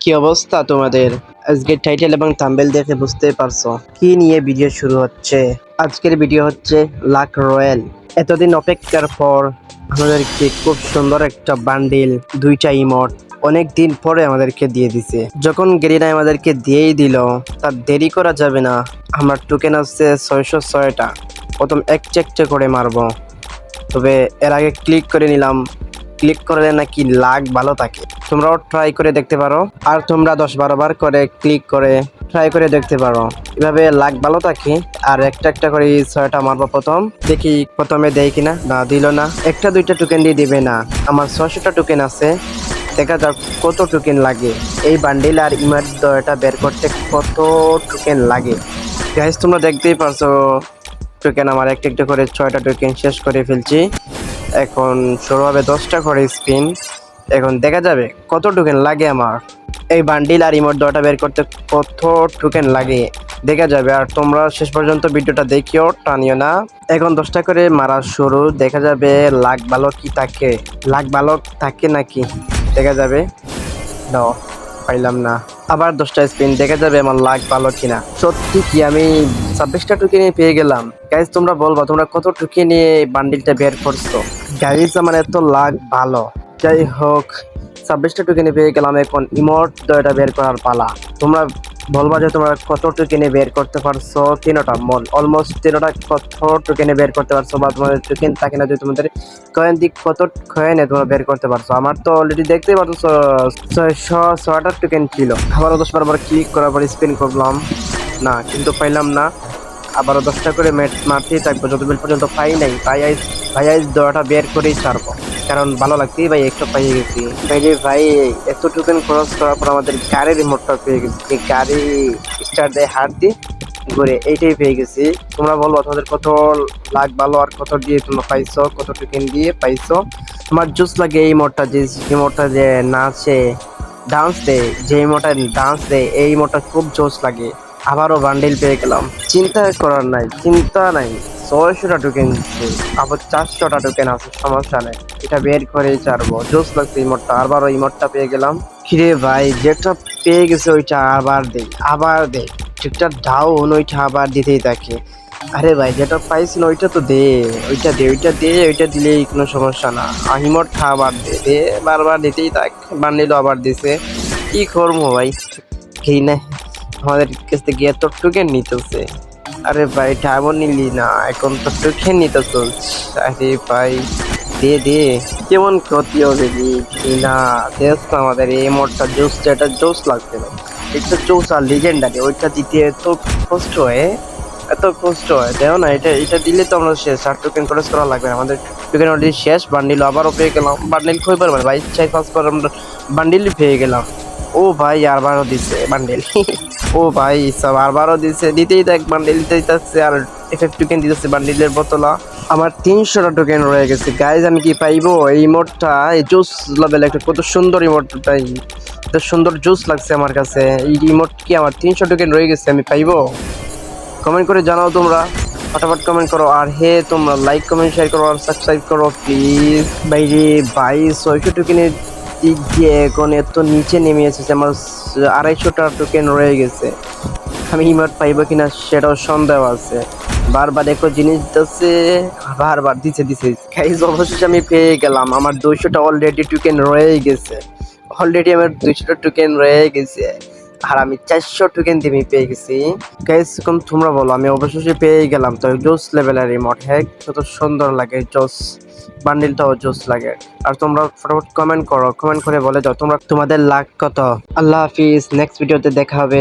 কি অবস্থা তোমাদের? আজকের টাইটেল এবং থাম্বনেল দেখে বুঝতে পারছো কি নিয়ে ভিডিও শুরু হচ্ছে। আজকের ভিডিও হচ্ছে লাক রয়্যাল। এতদিন অপেক্ষার পর আমাদেরকে খুব সুন্দর একটা বান্ডিল, দুইটা ইমোট অনেক দিন পরে আমাদেরকে দিয়ে দিছে। যখন গেরিনা আমাদেরকে দিয়েই দিল, তার দেরি করা যাবে না। আমার টোকেন আছে 606টা। প্রথম একটা করে মারবো, তবে এর আগে ক্লিক করে নিলাম। ক্লিক করলে নাকি লাক ভালো থাকে, তোমরাও ট্রাই করে দেখতে পারো। আর তোমরা 10-12 বার করে ক্লিক করে ট্রাই করে দেখতে পারো, এভাবে লাক ভালো থাকে। আর একটা করে 6টা মারবো। প্রথম দেখি প্রথমে দেয় কিনা। না, দিল না। একটা দুইটা টোকেন দিয়ে দিবে না। আমার 600টা টোকেন আছে, দেখা যাক কত টোকেন লাগে। এই বান্ডিল আর ইমার দয়টা বের করতে কত টোকেন লাগে। গাইস তোমরা দেখতেই পারছো, টোকেন আমার একটা করে 6টা টোকেন শেষ করে ফেলছি। এখন শুরু হবে 10টা করে স্পিন। এখন দেখা যাবে কত টোকেন লাগে আমার। এই বান্ডিল আর ইমোট দটা বের করতে কত টোকেন লাগে দেখা যাবে। আর তোমরা শেষ পর্যন্ত ভিডিওটা দেখিও, টানিও না। এখন 10টা করে মারা শুরু, দেখা যাবে লাক ভালো কি থাকে, লাক ভালো থাকে নাকি দেখা যাবে। নাও, পাইলাম না। আবার 10টা স্পিন, দেখা যাবে আমার লাক ভালো কিনা। সত্যি কি আমি 26টা টোকেন পেয়ে গেলাম। গাইজ তোমরা বলবা তোমরা কত টোকেন নিয়ে বান্ডিলটা বের করছো। গাইজ আমার এত লাক ভালো। যাই হোক, 26টা টোকেনে পেয়ে গেলাম। এখন ইমোট দয়টা বের করার পালা। তোমরা বলবা যে তোমরা কত টোকেনে বের করতে পারছো। 3টা অলমোস্ট 3টা কত টোকেনে বের করতে পারছো, বা তোমাদের টোকেন থাকে না যে তোমাদের কয়েন দিক কত কয়েনে তোমরা বের করতে পারছো। আমার তো অলরেডি দেখতেই পারছো 606টা টোকেন ছিল। আবারও 10 বার ক্লিক করার পর স্পিন করলাম, না কিন্তু পাইলাম না। আবারও 10টা করে মারতেই থাকবো যতদিন পর্যন্ত পাই নাই। ভাই আজ দড়াটা বের করেই ছাড়বো, কারণ ভালো লাগতেই ভাই একটা পাইয়ে গেছি। ভাই এত টোকেন খরচ করার পর আমাদের গাড়ির রিমোটটা পেয়ে গেছি। গাড়ি স্টার্ট দিয়ে হাত দিয়ে ঘুরে এইটাই পেয়ে গেছি। তোমরা বলবো তোমাদের কত লাখ ভালো, আর কত দিয়ে তোমরা পাইছো, কত টোকেন দিয়ে পাইছো। তোমার জুস লাগে এই মোটটা, যে ইমোটটা যে নাচে ডান্স দেয়, যে ইমোটটা ডান্স দেয়, এই ইমোটটা খুব জোস লাগে। আবারও বান্ডিল পেয়ে গেলাম, চিন্তা করার নাই, চিন্তা নাই। 600টা টোকেন দিচ্ছে, আবার 400টা টোকেন আছে, সমস্যা নেই, এটা বের করেই ছাড়বো। জোস লাগছে ইমোটটা। আবারও ইমোটটা পেয়ে গেলাম। কিরে ভাই, যেটা পেয়ে গেছে ওইটা আবার দেই, আবার দেই। যেটা ডাউন ওইটা আবার দিতেই থাকে। আরে ভাই যেটা পাইছি না ওইটা তো দে, ওইটা দে, ওইটা দে, ওইটা দিলেই কোনো সমস্যা না। ইমোটটা আবার দে, দে, বারবার দিতেই থাক। বান্ডিলও আবার দিছে, কি করবো ভাই। কি না, আমাদের কাছ থেকে এত টোকেন নিতেছে। আরে ভাই ডায়মন্ড নিলি না, এখন তো টোকেন নিতে চলছে। আরে ভাই দে দে, কেমন ক্ষতি হবে না। দেখ তো আমাদের এই মোটটা জোস, যেটা জোস লাগবে না, এটা জোস আর লিজেন্ডারি। ওইটা দিতে এত কষ্ট হয়, এত কষ্ট হয়। দেখো না, এটা এটা দিলে তো আমরা শেষ, আর টোকেন খরচ করা লাগবে না। আমাদের টোকেন অলরেডি শেষ। বান্ডিল আবারও পেয়ে গেলাম। বান্ডিল খুবই পারবে ভাই, 4-5 বার আমরা বান্ডিলই পেয়ে গেলাম। ও ভাই আরবারও দিছে বান্ডিল। ও ভাই সব আরবারও দিছে, দিতেই দেখ বান্ডিল দিতেছে। আর এফেক্ট টোকেন দিতেছে বান্ডিলের বোতলা। আমার 300টা টোকেন রয়ে গেছে। গাইজ আমি কি পাইবো এই ইমোটটা? এই জুস লেভেল একটা কত সুন্দর ইমোটটাই, এত সুন্দর জুস লাগছে আমার কাছে। এই ইমোট কি আমার 300 টোকেন রয়ে গেছে, আমি পাইবো? কমেন্ট করে জানাও তোমরা, ফটাফট কমেন্ট করো। আর হে তোমরা লাইক কমেন্ট শেয়ার করো আর সাবস্ক্রাইব করো প্লিজ। ভাই রে ভাই, 600 টোকেনের দিক দিয়ে এখন এত নিচে নেমে এসেছে। আমার 250টা টোকেন রয়ে গেছে। আমি ইমোট পাইবো কিনা সেটাও সন্দেহ আছে। বারবার দেখো জিনিস দিতেছে, বারবার দিছে দিছে। গাইজ অবশেষে আমি পেয়ে গেলাম। আমার 200টা অলরেডি টোকেন রয়ে গেছে। অলরেডি আমার 200টা টোকেন রয়ে গেছে, আর আমি 400 টোকেন দিয়ে আমি পেয়ে গেছি। গাইজ এখন তোমরা বলো, আমি অবশেষে পেয়ে গেলাম। তো জোস লেভেলের রিমোট, হ্যাঁ কত সুন্দর লাগে, জোস। বান্ডিলটাও জোস লাগে। আর তোমরা ফটাফট কমেন্ট করো, কমেন্ট করে বলে দাও তোমরা তোমাদের লাক কত। আল্লাহ হাফিজ, নেক্সট ভিডিওতে দেখা হবে।